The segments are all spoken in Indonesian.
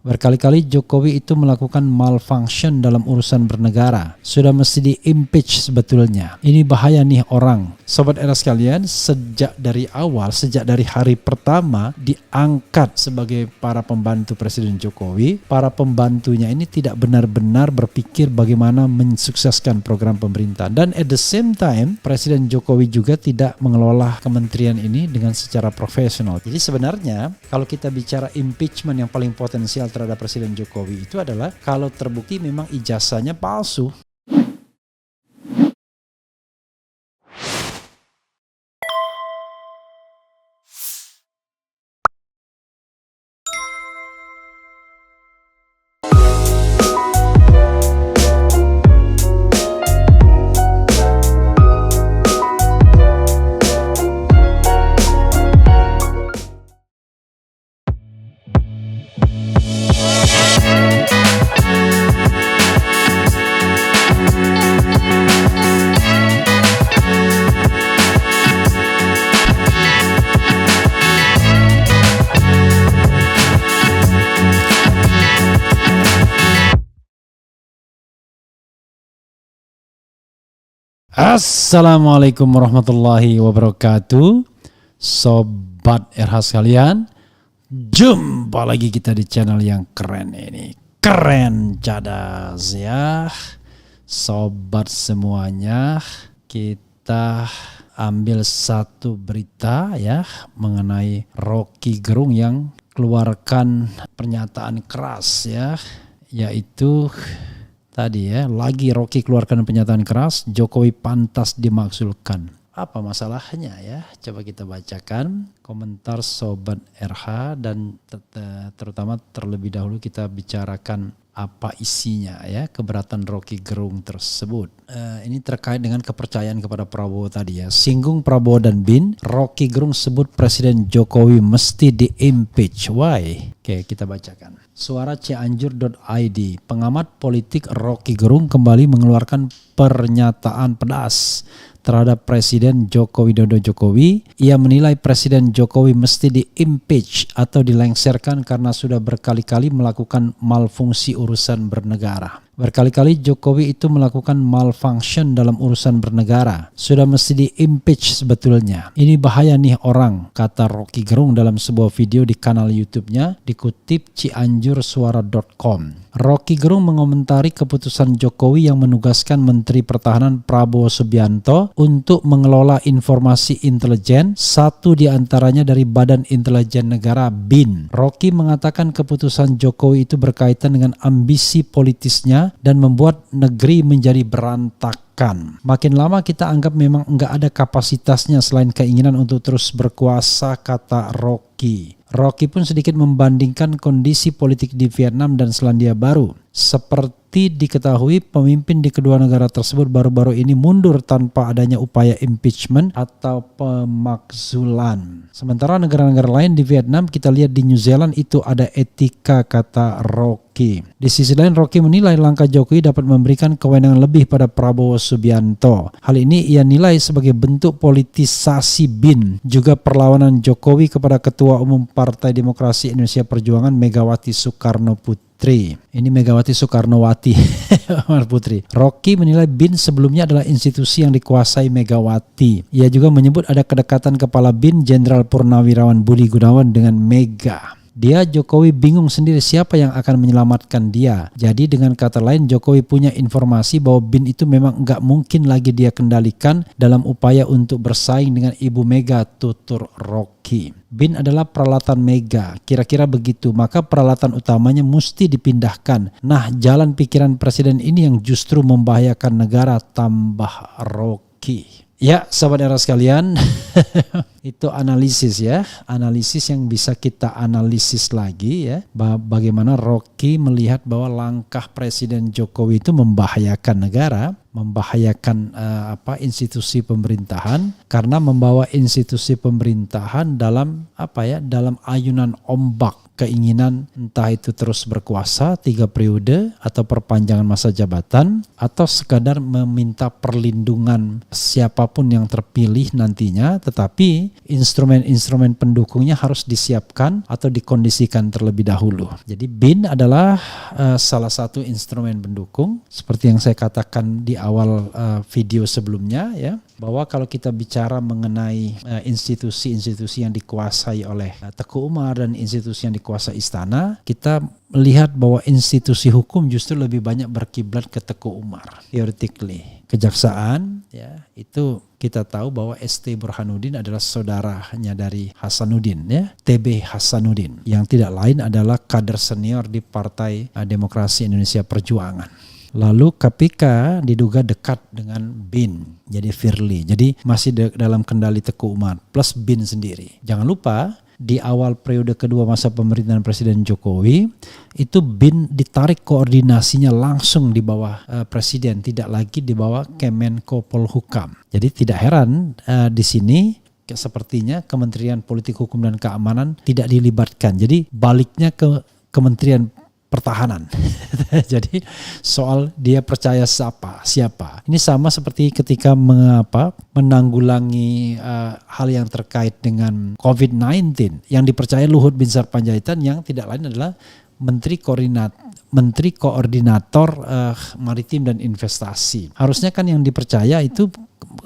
Berkali-kali Jokowi itu melakukan malfunction dalam urusan bernegara. Sudah mesti di-impeach sebetulnya. Ini bahaya nih orang. Sobat Era sekalian, sejak dari awal, sejak dari hari pertama diangkat sebagai para pembantu Presiden Jokowi, para pembantunya ini tidak benar-benar berpikir bagaimana mensukseskan program pemerintah. Dan at the same time, Presiden Jokowi juga tidak mengelola kementerian ini dengan secara profesional. Jadi sebenarnya kalau kita bicara impeachment yang paling potensial terhadap Presiden Jokowi itu adalah kalau terbukti memang ijazahnya palsu. Assalamualaikum warahmatullahi wabarakatuh. Sobat RH sekalian, jumpa lagi kita di channel yang keren ini. Keren cadas ya. Sobat semuanya, kita ambil satu berita ya mengenai Rocky Gerung yang keluarkan pernyataan keras ya, yaitu tadi ya, lagi Rocky keluarkan pernyataan keras, Jokowi pantas dimaksudkan. Apa masalahnya ya? Coba kita bacakan komentar Sobat RH dan terutama terlebih dahulu kita bicarakan apa isinya ya, keberatan Rocky Gerung tersebut. Ini terkait dengan kepercayaan kepada Prabowo tadi ya. Singgung Prabowo dan BIN, Rocky Gerung sebut Presiden Jokowi mesti di-impeach. Why? Oke, kita bacakan. Suara Cianjur.id, pengamat politik Rocky Gerung kembali mengeluarkan pernyataan pedas terhadap Presiden Joko Widodo Jokowi. Ia menilai Presiden Jokowi mesti di-impeach atau dilengserkan karena sudah berkali-kali melakukan malfungsi urusan bernegara. Berkali-kali Jokowi itu melakukan malfunction dalam urusan bernegara. Sudah mesti di-impeach sebetulnya. Ini bahaya nih orang, kata Rocky Gerung dalam sebuah video di kanal YouTube-nya, dikutip cianjursuara.com. Rocky Gerung mengomentari keputusan Jokowi yang menugaskan Menteri Pertahanan Prabowo Subianto untuk mengelola informasi intelijen, satu diantaranya dari Badan Intelijen Negara BIN. Rocky mengatakan keputusan Jokowi itu berkaitan dengan ambisi politisnya dan membuat negeri menjadi berantakan. Makin lama kita anggap memang enggak ada kapasitasnya selain keinginan untuk terus berkuasa, kata Rocky. Rocky pun sedikit membandingkan kondisi politik di Vietnam dan Selandia Baru. Seperti diketahui, pemimpin di kedua negara tersebut baru-baru ini mundur tanpa adanya upaya impeachment atau pemakzulan. Sementara negara-negara lain di Vietnam, kita lihat di New Zealand itu ada etika, kata Rocky. Di sisi lain, Rocky menilai langkah Jokowi dapat memberikan kewenangan lebih pada Prabowo Subianto. Hal ini ia nilai sebagai bentuk politisasi BIN, juga perlawanan Jokowi kepada Ketua Umum Partai Demokrasi Indonesia Perjuangan Megawati Soekarno Putri. Ini Megawati Soekarnowati Putri. Rocky menilai BIN sebelumnya adalah institusi yang dikuasai Megawati. Ia juga menyebut ada kedekatan kepala BIN Jenderal Purnawirawan Budi Gunawan dengan Mega. Dia, Jokowi, bingung sendiri siapa yang akan menyelamatkan dia. Jadi dengan kata lain, Jokowi punya informasi bahwa BIN itu memang nggak mungkin lagi dia kendalikan dalam upaya untuk bersaing dengan Ibu Mega, tutur Rocky. BIN adalah peralatan Mega, kira-kira begitu. Maka peralatan utamanya mesti dipindahkan. Nah, jalan pikiran presiden ini yang justru membahayakan negara, tambah Rocky. Ya, sahabat era sekalian, itu analisis ya, analisis yang bisa kita analisis lagi ya, bagaimana Rocky Turki melihat bahwa langkah Presiden Jokowi itu membahayakan negara, membahayakan institusi pemerintahan, karena membawa institusi pemerintahan dalam dalam ayunan ombak keinginan entah itu terus berkuasa 3 periode atau perpanjangan masa jabatan, atau sekadar meminta perlindungan siapapun yang terpilih nantinya, tetapi instrumen-instrumen pendukungnya harus disiapkan atau dikondisikan terlebih dahulu. Jadi BIN adalah salah satu instrumen pendukung, seperti yang saya katakan di awal video sebelumnya ya, bahwa kalau kita bicara mengenai institusi-institusi yang dikuasai oleh Teguh Umar dan institusi yang dikuasai istana, kita melihat bahwa institusi hukum justru lebih banyak berkiblat ke Teguh Umar. Theoretically, kejaksaan ya, itu kita tahu bahwa ST Burhanuddin adalah saudaranya dari Hasanuddin ya, TB Hasanuddin, yang tidak lain adalah kader senior di Partai Demokrasi Indonesia Perjuangan. Lalu KPK diduga dekat dengan BIN, jadi Firly. Jadi masih dalam kendali Teguh Umar plus BIN sendiri. Jangan lupa di awal periode kedua masa pemerintahan Presiden Jokowi itu BIN ditarik koordinasinya langsung di bawah Presiden, tidak lagi di bawah Kemenko Polhukam. Jadi tidak heran di sini sepertinya Kementerian Politik Hukum dan Keamanan tidak dilibatkan. Jadi baliknya ke Kementerian Pertahanan. Jadi soal dia percaya siapa. Ini sama seperti ketika menanggulangi hal yang terkait dengan COVID-19 yang dipercaya Luhut Binsar Panjaitan, yang tidak lain adalah Menteri Koordinator Maritim dan Investasi. Harusnya kan yang dipercaya itu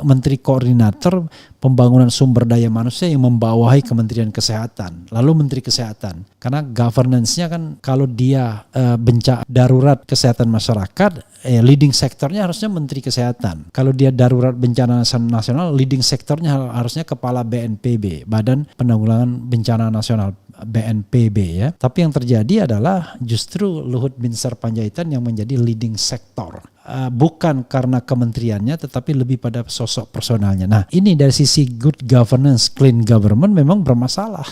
Menteri Koordinator Pembangunan Sumber Daya Manusia yang membawahi Kementerian Kesehatan, lalu Menteri Kesehatan. Karena governance-nya kan kalau dia bencana darurat kesehatan masyarakat, leading sektornya harusnya Menteri Kesehatan. Kalau dia darurat bencana nasional, leading sektornya harusnya Kepala BNPB, Badan Penanggulangan Bencana Nasional, BNPB ya. Tapi yang terjadi adalah justru Luhut Binsar Panjaitan yang menjadi leading sektor. Bukan karena kementeriannya, tetapi lebih pada sosok personalnya. Nah, ini dari sisi good governance, clean government memang bermasalah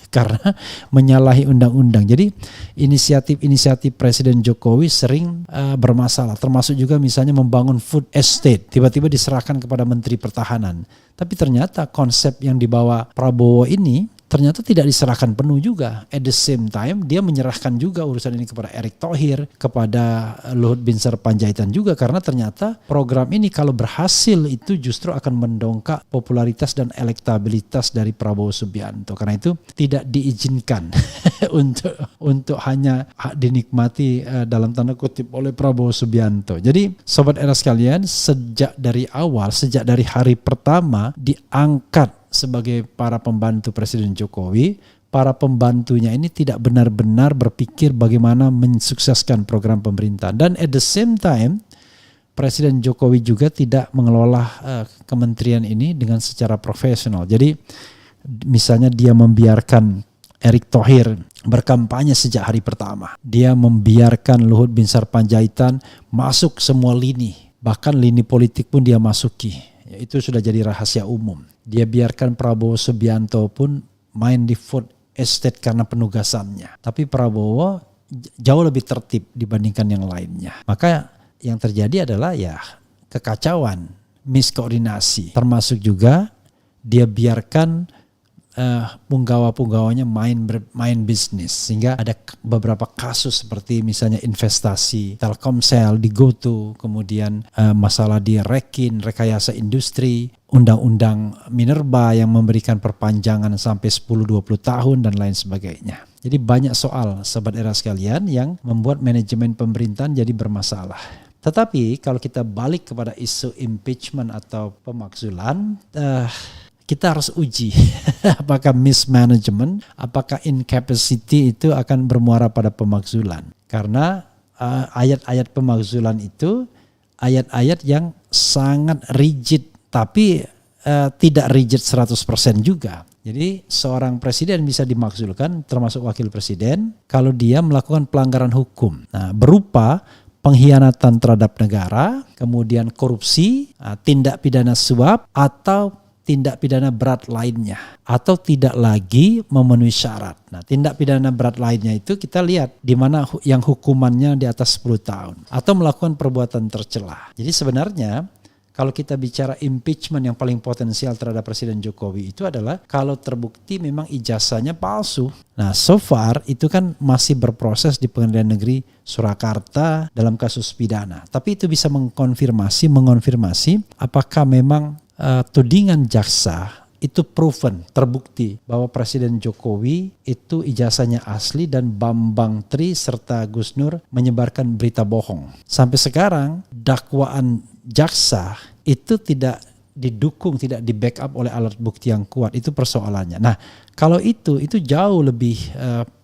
karena menyalahi undang-undang. Jadi inisiatif Presiden Jokowi sering bermasalah, termasuk juga misalnya membangun food estate, tiba-tiba diserahkan kepada Menteri Pertahanan. Tapi ternyata konsep yang dibawa Prabowo ini ternyata tidak diserahkan penuh juga. At the same time dia menyerahkan juga urusan ini kepada Erick Thohir, kepada Luhut Binsar Panjaitan juga, karena ternyata program ini kalau berhasil itu justru akan mendongkrak popularitas dan elektabilitas dari Prabowo Subianto. Karena itu tidak diizinkan untuk hanya dinikmati dalam tanda kutip oleh Prabowo Subianto. Jadi Sobat Era sekalian, sejak dari hari pertama diangkat sebagai para pembantu Presiden Jokowi, para pembantunya ini tidak benar-benar berpikir bagaimana mensukseskan program pemerintah. Dan at the same time, Presiden Jokowi juga tidak mengelola kementerian ini dengan secara profesional. Jadi misalnya dia membiarkan Erick Thohir berkampanye sejak hari pertama. Dia membiarkan Luhut Binsar Panjaitan masuk semua lini, bahkan lini politik pun dia masuki. Itu sudah jadi rahasia umum. Dia biarkan Prabowo Subianto pun main di food estate karena penugasannya. Tapi Prabowo jauh lebih tertib dibandingkan yang lainnya. Maka yang terjadi adalah ya kekacauan, miskoordinasi. Termasuk juga dia biarkan punggawa-punggawanya main bisnis, sehingga ada beberapa kasus seperti misalnya investasi Telkomsel di GoTo, kemudian masalah di Rekin, rekayasa industri, undang-undang Minerba yang memberikan perpanjangan sampai 10-20 tahun dan lain sebagainya. Jadi banyak soal Sobat Era sekalian yang membuat manajemen pemerintahan jadi bermasalah. Tetapi kalau kita balik kepada isu impeachment atau pemakzulan, kita harus uji apakah mismanagement, apakah incapacity itu akan bermuara pada pemakzulan. Karena ayat-ayat pemakzulan itu ayat-ayat yang sangat rigid, tapi tidak rigid 100% juga. Jadi seorang presiden bisa dimakzulkan, termasuk wakil presiden, kalau dia melakukan pelanggaran hukum. Nah, berupa pengkhianatan terhadap negara, kemudian korupsi, tindak pidana suap, atau tindak pidana berat lainnya atau tidak lagi memenuhi syarat. Nah, tindak pidana berat lainnya itu kita lihat di mana yang hukumannya di atas 10 tahun atau melakukan perbuatan tercela. Jadi sebenarnya kalau kita bicara impeachment yang paling potensial terhadap Presiden Jokowi itu adalah kalau terbukti memang ijazahnya palsu. Nah, so far itu kan masih berproses di Pengadilan Negeri Surakarta dalam kasus pidana. Tapi itu bisa mengonfirmasi apakah memang tudingan jaksa itu proven, terbukti bahwa Presiden Jokowi itu ijazahnya asli dan Bambang Tri serta Gus Nur menyebarkan berita bohong. Sampai sekarang dakwaan jaksa itu tidak didukung, tidak di backup oleh alat bukti yang kuat. Itu persoalannya. Nah, kalau itu jauh lebih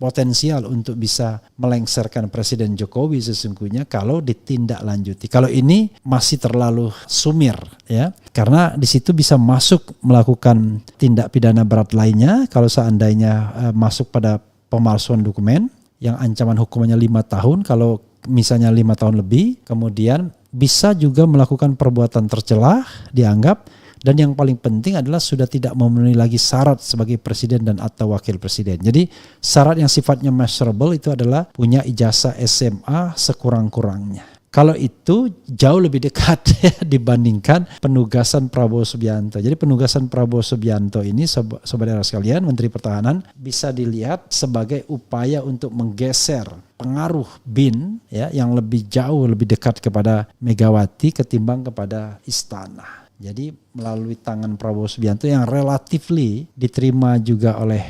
potensial untuk bisa melengsarkan Presiden Jokowi sesungguhnya kalau ditindaklanjuti. Kalau ini masih terlalu sumir ya, karena di situ bisa masuk melakukan tindak pidana berat lainnya kalau seandainya masuk pada pemalsuan dokumen yang ancaman hukumannya 5 tahun, kalau misalnya 5 tahun lebih, kemudian bisa juga melakukan perbuatan tercela dianggap, dan yang paling penting adalah sudah tidak memenuhi lagi syarat sebagai presiden dan atau wakil presiden. Jadi syarat yang sifatnya measurable itu adalah punya ijazah SMA sekurang-kurangnya. Kalau itu jauh lebih dekat ya, dibandingkan penugasan Prabowo Subianto. Jadi penugasan Prabowo Subianto ini saudara sekalian, Menteri Pertahanan, bisa dilihat sebagai upaya untuk menggeser pengaruh BIN ya, yang lebih jauh, lebih dekat kepada Megawati ketimbang kepada istana. Jadi melalui tangan Prabowo Subianto yang relatifly diterima juga oleh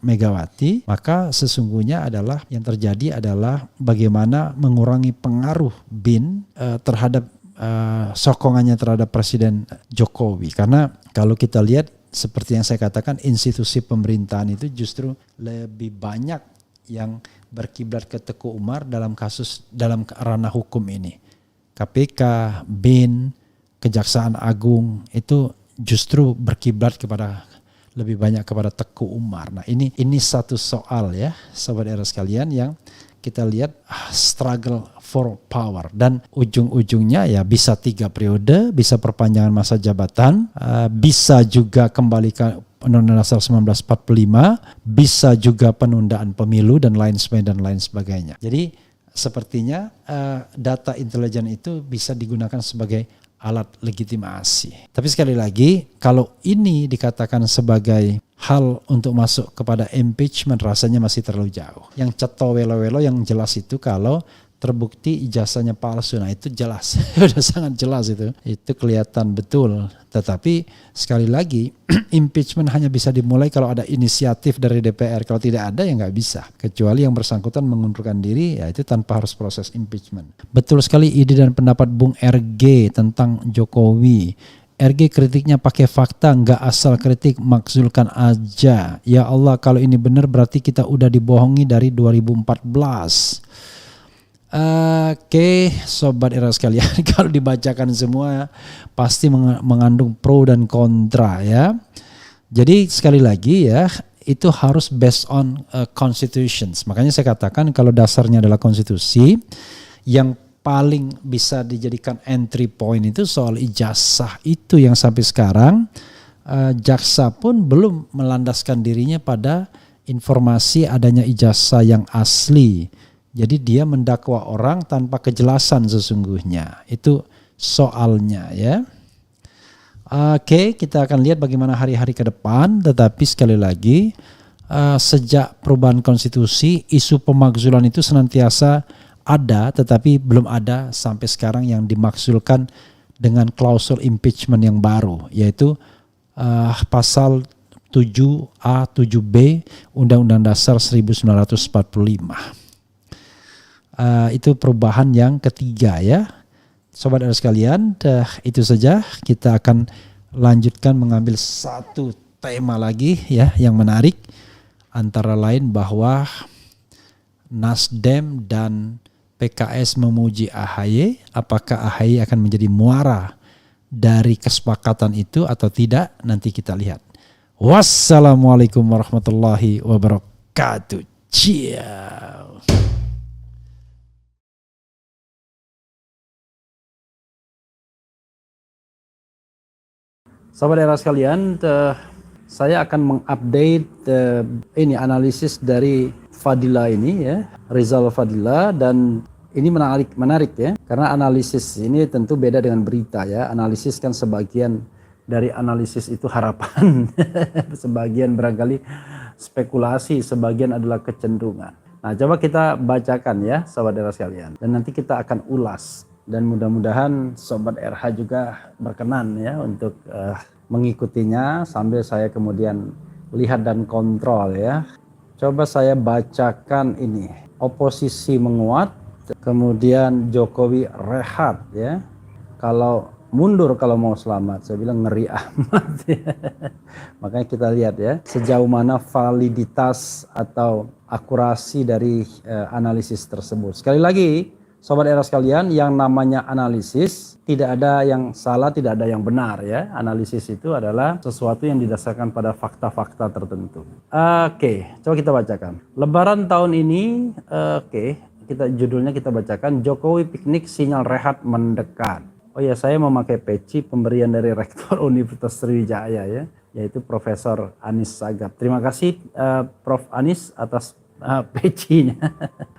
Megawati, maka sesungguhnya adalah yang terjadi adalah bagaimana mengurangi pengaruh BIN terhadap sokongannya terhadap Presiden Jokowi. Karena kalau kita lihat seperti yang saya katakan, institusi pemerintahan itu justru lebih banyak yang berkiblat ke Teguh Umar dalam ranah hukum ini. KPK, BIN, Kejaksaan Agung itu justru berkiblat kepada lebih banyak kepada Teguh Umar. Nah, ini satu soal ya, saudara sekalian, yang kita lihat struggle for power, dan ujung-ujungnya ya bisa 3 periode, bisa perpanjangan masa jabatan, bisa juga kembali ke Undang-Undang Dasar 1945, bisa juga penundaan pemilu dan lain sebagainya. Jadi sepertinya data intelijen itu bisa digunakan sebagai alat legitimasi. Tapi sekali lagi, kalau ini dikatakan sebagai hal untuk masuk kepada impeachment, rasanya masih terlalu jauh. Yang ceto welo-welo yang jelas itu kalau terbukti ijazahnya palsu. Nah itu jelas, udah sangat jelas itu. Itu kelihatan betul. Tetapi sekali lagi, impeachment hanya bisa dimulai kalau ada inisiatif dari DPR. Kalau tidak ada ya nggak bisa. Kecuali yang bersangkutan mengundurkan diri, ya itu tanpa harus proses impeachment. Betul sekali ide dan pendapat Bung RG tentang Jokowi. RG kritiknya pakai fakta, nggak asal kritik, maksudkan aja. Ya Allah, kalau ini benar berarti kita udah dibohongi dari 2014. Oke, sobat era sekalian, kalau dibacakan semua pasti mengandung pro dan kontra ya. Jadi sekali lagi ya, itu harus based on constitutions. Makanya saya katakan kalau dasarnya adalah konstitusi, yang paling bisa dijadikan entry point itu soal ijazah itu yang sampai sekarang jaksa pun belum melandaskan dirinya pada informasi adanya ijazah yang asli. Jadi dia mendakwa orang tanpa kejelasan sesungguhnya. Itu soalnya ya. Oke, kita akan lihat bagaimana hari-hari ke depan. Tetapi sekali lagi, sejak perubahan konstitusi, isu pemakzulan itu senantiasa ada, tetapi belum ada sampai sekarang yang dimakzulkan dengan klausul impeachment yang baru, yaitu pasal 7A, 7B Undang-Undang Dasar 1945. Itu perubahan yang ketiga ya. Sobat ada sekalian, itu saja. Kita akan lanjutkan mengambil satu tema lagi ya yang menarik, antara lain bahwa Nasdem dan PKS memuji AHY. Apakah AHY akan menjadi muara dari kesepakatan itu atau tidak? Nanti kita lihat. Wassalamualaikum warahmatullahi wabarakatuh. Ciao. Sahabat daerah sekalian, saya akan mengupdate ini analisis dari Fadila ini ya, Rizal Fadila, dan ini menarik ya, karena analisis ini tentu beda dengan berita ya. Analisis kan sebagian dari analisis itu harapan, sebagian barangkali spekulasi, sebagian adalah kecenderungan. Nah, coba kita bacakan ya, sahabat daerah sekalian, dan nanti kita akan ulas. Dan mudah-mudahan Sobat RH juga berkenan ya untuk mengikutinya sambil saya kemudian lihat dan kontrol ya. Coba saya bacakan ini. Oposisi menguat, kemudian Jokowi rehat ya. Kalau mundur kalau mau selamat, saya bilang ngeri amat ya. Makanya kita lihat ya, sejauh mana validitas atau akurasi dari analisis tersebut. Sekali lagi, Sobat era sekalian, yang namanya analisis tidak ada yang salah, tidak ada yang benar ya. Analisis itu adalah sesuatu yang didasarkan pada fakta-fakta tertentu. Oke, coba kita bacakan. Lebaran tahun ini, judulnya kita bacakan, Jokowi piknik sinyal rehat mendekat. Oh ya, saya memakai peci pemberian dari Rektor Universitas Sriwijaya ya, yaitu Profesor Anis Sagap. Terima kasih Prof Anis atas pecinya.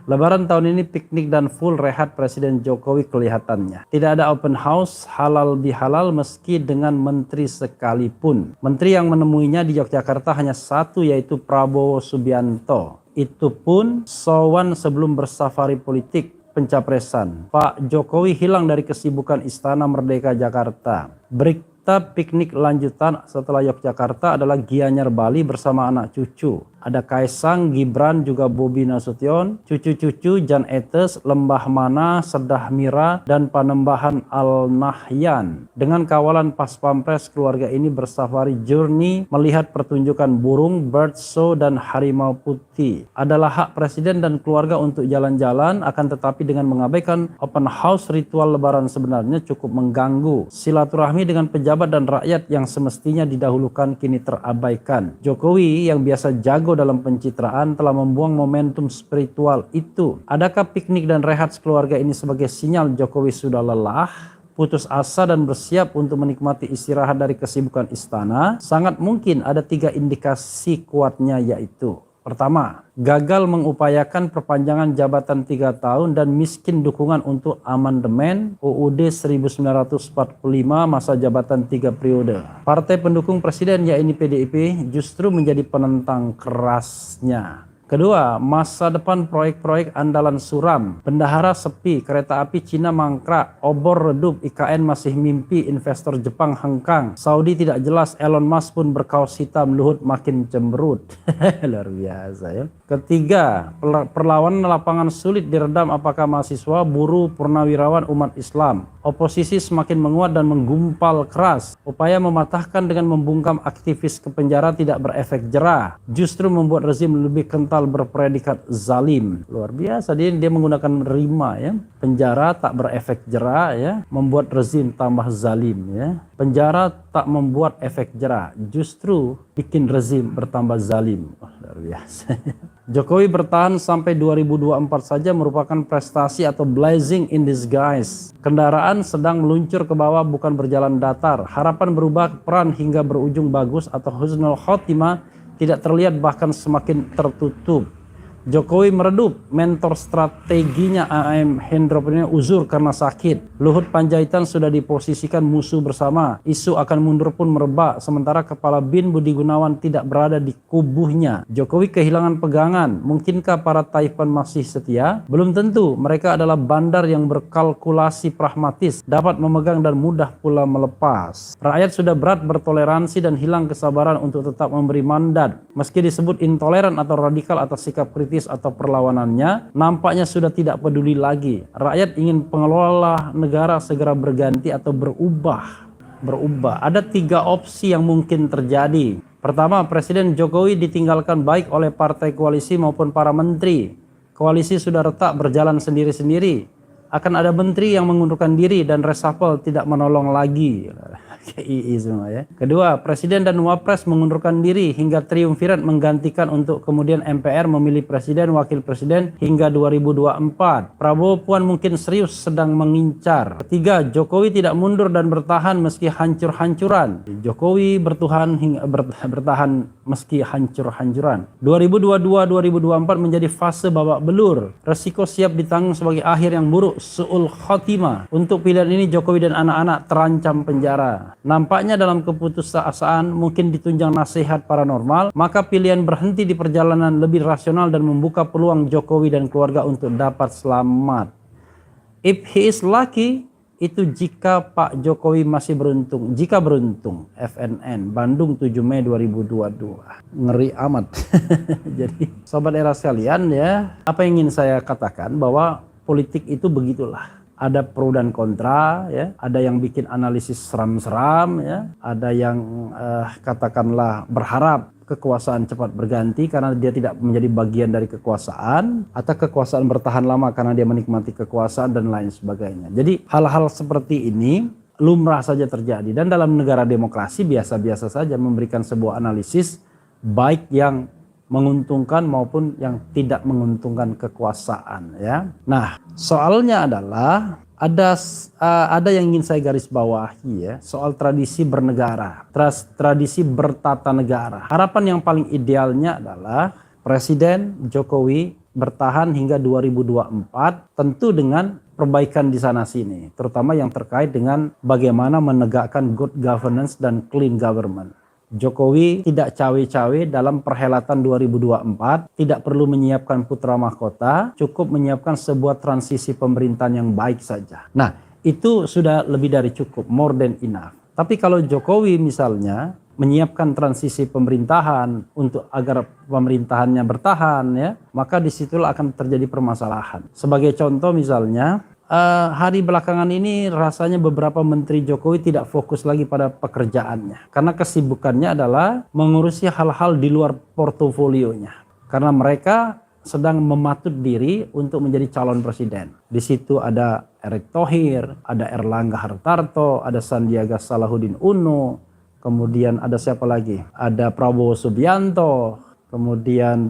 Lebaran tahun ini piknik dan full rehat Presiden Jokowi kelihatannya. Tidak ada open house halal bihalal meski dengan menteri sekalipun. Menteri yang menemuinya di Yogyakarta hanya satu, yaitu Prabowo Subianto. Itu pun sowan sebelum bersafari politik pencapresan. Pak Jokowi hilang dari kesibukan Istana Merdeka Jakarta. Berita piknik lanjutan setelah Yogyakarta adalah Gianyar Bali bersama anak cucu. Ada Kaisang, Gibran, juga Bobi Nasution, cucu-cucu Jan Etes, Lembah Mana, Sedah Mira, dan Panembahan Al-Nahyan. Dengan kawalan Pas Pampres, keluarga ini bersafari journey melihat pertunjukan burung, bird show, dan harimau putih. Adalah hak Presiden dan keluarga untuk jalan-jalan, akan tetapi dengan mengabaikan open house, ritual lebaran sebenarnya cukup mengganggu. Silaturahmi dengan pejabat dan rakyat yang semestinya didahulukan kini terabaikan. Jokowi yang biasa jago dalam pencitraan telah membuang momentum spiritual itu. Adakah piknik dan rehat keluarga ini sebagai sinyal Jokowi sudah lelah, putus asa, dan bersiap untuk menikmati istirahat dari kesibukan istana? Sangat mungkin ada 3 indikasi kuatnya, yaitu: pertama, gagal mengupayakan perpanjangan jabatan 3 tahun dan miskin dukungan untuk amandemen UUD 1945 masa jabatan 3 periode. Partai pendukung presiden, yaitu PDIP, justru menjadi penentang kerasnya. Kedua, masa depan proyek-proyek andalan suram, bendahara sepi, kereta api Cina mangkrak, obor redup, IKN masih mimpi, investor Jepang hengkang, Saudi tidak jelas, Elon Musk pun berkaos hitam, Luhut makin cemberut. Luar biasa ya. Ketiga, perlawanan lapangan sulit diredam, apakah mahasiswa, buruh, purnawirawan, umat Islam. Oposisi semakin menguat dan menggumpal keras. Upaya mematahkan dengan membungkam aktivis ke penjara tidak berefek jera, justru membuat rezim lebih kental berpredikat zalim. Luar biasa, dia menggunakan rima ya. Penjara tak berefek jera ya, membuat rezim tambah zalim ya. Penjara tak membuat efek jera, justru bikin rezim bertambah zalim. Luar biasa. Jokowi bertahan sampai 2024 saja merupakan prestasi atau blessing in disguise. Kendaraan sedang meluncur ke bawah, bukan berjalan datar. Harapan berubah peran hingga berujung bagus atau husnul khotimah tidak terlihat, bahkan semakin tertutup. Jokowi meredup, mentor strateginya AM Hendro uzur karena sakit. Luhut Panjaitan sudah diposisikan musuh bersama. Isu akan mundur pun merebak, sementara kepala BIN Budi Gunawan tidak berada di kubuhnya. Jokowi kehilangan pegangan. Mungkinkah para Taipan masih setia? Belum tentu. Mereka adalah bandar yang berkalkulasi pragmatis, dapat memegang dan mudah pula melepas. Rakyat sudah berat bertoleransi dan hilang kesabaran untuk tetap memberi mandat. Meski disebut intoleran atau radikal atas sikap kritis atau perlawanannya, nampaknya sudah tidak peduli lagi. Rakyat ingin pengelola negara segera berganti atau berubah. Ada 3 opsi yang mungkin terjadi. Pertama, Presiden Jokowi ditinggalkan baik oleh partai koalisi maupun para menteri. Koalisi sudah retak berjalan sendiri-sendiri. akan ada menteri yang mengundurkan diri dan reshuffle tidak menolong lagi. KII semua ya. Kedua, Presiden dan Wapres mengundurkan diri hingga triumvirat menggantikan untuk kemudian MPR memilih Presiden, Wakil Presiden hingga 2024. Prabowo Puan mungkin serius sedang mengincar. Ketiga, Jokowi tidak mundur dan bertahan meski hancur-hancuran. Jokowi bertahan meski hancur-hancuran. 2022-2024 menjadi fase babak belur. Resiko siap ditanggung sebagai akhir yang buruk, su'ul khotimah. Untuk pilihan ini Jokowi dan anak-anak terancam penjara. Nampaknya dalam keputusasaan mungkin ditunjang nasihat paranormal, maka pilihan berhenti di perjalanan lebih rasional dan membuka peluang Jokowi dan keluarga untuk dapat selamat. If he is lucky, itu jika Pak Jokowi masih beruntung. Jika beruntung, FNN, Bandung 7 Mei 2022. Ngeri amat. Jadi sobat era sekalian ya, apa yang ingin saya katakan bahwa politik itu begitulah. Ada pro dan kontra ya, ada yang bikin analisis seram-seram ya, ada yang katakanlah berharap kekuasaan cepat berganti karena dia tidak menjadi bagian dari kekuasaan, atau kekuasaan bertahan lama karena dia menikmati kekuasaan dan lain sebagainya. Jadi hal-hal seperti ini lumrah saja terjadi, dan dalam negara demokrasi biasa-biasa saja memberikan sebuah analisis baik yang menguntungkan maupun yang tidak menguntungkan kekuasaan ya. Nah, soalnya adalah ada yang ingin saya garis bawahi ya, soal tradisi bernegara, tradisi bertata negara. Harapan yang paling idealnya adalah Presiden Jokowi bertahan hingga 2024, tentu dengan perbaikan di sana sini, terutama yang terkait dengan bagaimana menegakkan good governance dan clean government. Jokowi tidak cawe-cawe dalam perhelatan 2024, tidak perlu menyiapkan putra mahkota, cukup menyiapkan sebuah transisi pemerintahan yang baik saja. Nah, itu sudah lebih dari cukup, more than enough. Tapi kalau Jokowi misalnya menyiapkan transisi pemerintahan untuk agar pemerintahannya bertahan ya, maka disitulah akan terjadi permasalahan. Sebagai contoh misalnya, hari belakangan ini rasanya beberapa menteri Jokowi tidak fokus lagi pada pekerjaannya. Karena kesibukannya adalah mengurusi hal-hal di luar portofolionya. Karena mereka sedang mematut diri untuk menjadi calon presiden. Di situ ada Erick Thohir, ada Erlangga Hartarto, ada Sandiaga Salahuddin Uno, kemudian ada siapa lagi? Ada Prabowo Subianto, kemudian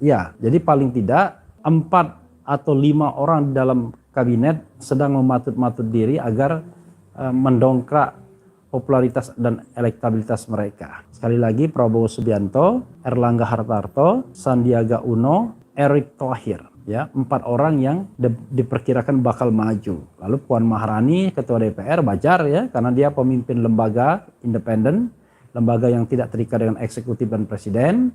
ya, jadi paling tidak 4 atau 5 orang di dalam kabinet sedang mematut-matut diri agar mendongkrak popularitas dan elektabilitas mereka. Sekali lagi, Prabowo Subianto, Erlangga Hartarto, Sandiaga Uno, Erick Thohir. Ya, 4 orang yang diperkirakan bakal maju. Lalu Puan Maharani, Ketua DPR, wajar ya, karena dia pemimpin lembaga independen, lembaga yang tidak terikat dengan eksekutif dan presiden.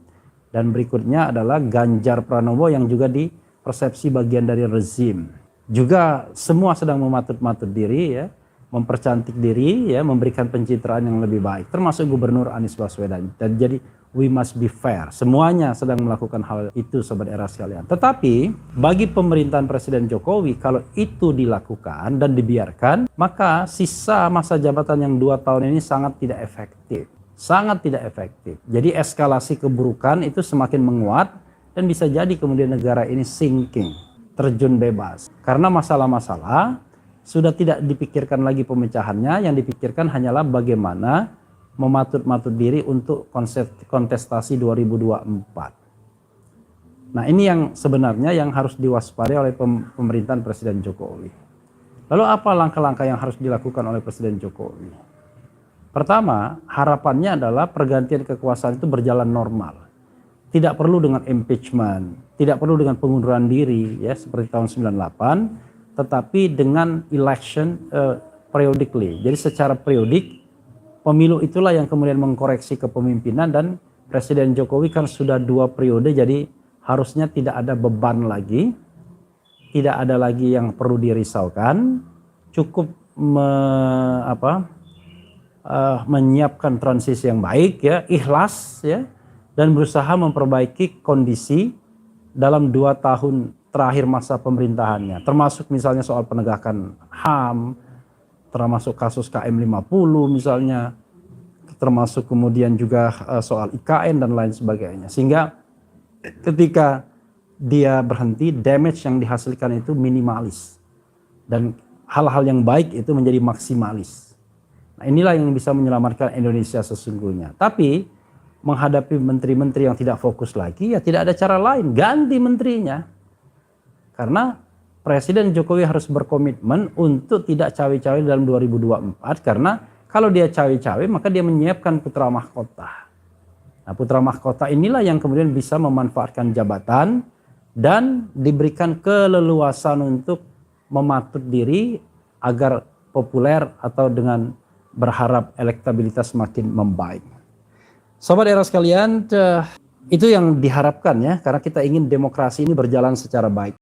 Dan berikutnya adalah Ganjar Pranowo yang juga dipersepsi bagian dari rezim. Juga semua sedang mematut-matut diri ya, mempercantik diri ya, memberikan pencitraan yang lebih baik, termasuk Gubernur Anies Baswedan. Dan jadi we must be fair, semuanya sedang melakukan hal itu sobat era sekalian. Tetapi bagi pemerintahan Presiden Jokowi, kalau itu dilakukan dan dibiarkan, maka sisa masa jabatan yang 2 tahun ini sangat tidak efektif. Sangat tidak efektif. Jadi eskalasi keburukan itu semakin menguat dan bisa jadi kemudian negara ini sinking, terjun bebas. Karena masalah-masalah sudah tidak dipikirkan lagi pemecahannya, yang dipikirkan hanyalah bagaimana mematut-matut diri untuk kontestasi 2024. Nah, ini yang sebenarnya yang harus diwaspadai oleh pemerintahan Presiden Jokowi. Lalu apa langkah-langkah yang harus dilakukan oleh Presiden Jokowi? Pertama, harapannya adalah pergantian kekuasaan itu berjalan normal. Tidak perlu dengan impeachment, tidak perlu dengan pengunduran diri ya seperti tahun 98, tetapi dengan election periodically. Jadi secara periodik, pemilu itulah yang kemudian mengkoreksi kepemimpinan, dan Presiden Jokowi kan sudah 2 periode, jadi harusnya tidak ada beban lagi, tidak ada lagi yang perlu dirisaukan, cukup menyiapkan transisi yang baik ya, ikhlas ya, dan berusaha memperbaiki kondisi dalam 2 tahun terakhir masa pemerintahannya, termasuk misalnya soal penegakan HAM, termasuk kasus KM50 misalnya, termasuk kemudian juga soal IKN dan lain sebagainya. Sehingga ketika dia berhenti, damage yang dihasilkan itu minimalis. dan hal-hal yang baik itu menjadi maksimalis. Nah, inilah yang bisa menyelamatkan Indonesia sesungguhnya. Tapi menghadapi menteri-menteri yang tidak fokus lagi, ya tidak ada cara lain, ganti menterinya. Karena Presiden Jokowi harus berkomitmen untuk tidak cawe-cawe dalam 2024, karena kalau dia cawe-cawe maka dia menyiapkan putra mahkota. Nah, putra mahkota inilah yang kemudian bisa memanfaatkan jabatan dan diberikan keleluasan untuk mematut diri agar populer atau dengan berharap elektabilitas makin membaik. Sobat era sekalian, itu yang diharapkan ya, karena kita ingin demokrasi ini berjalan secara baik.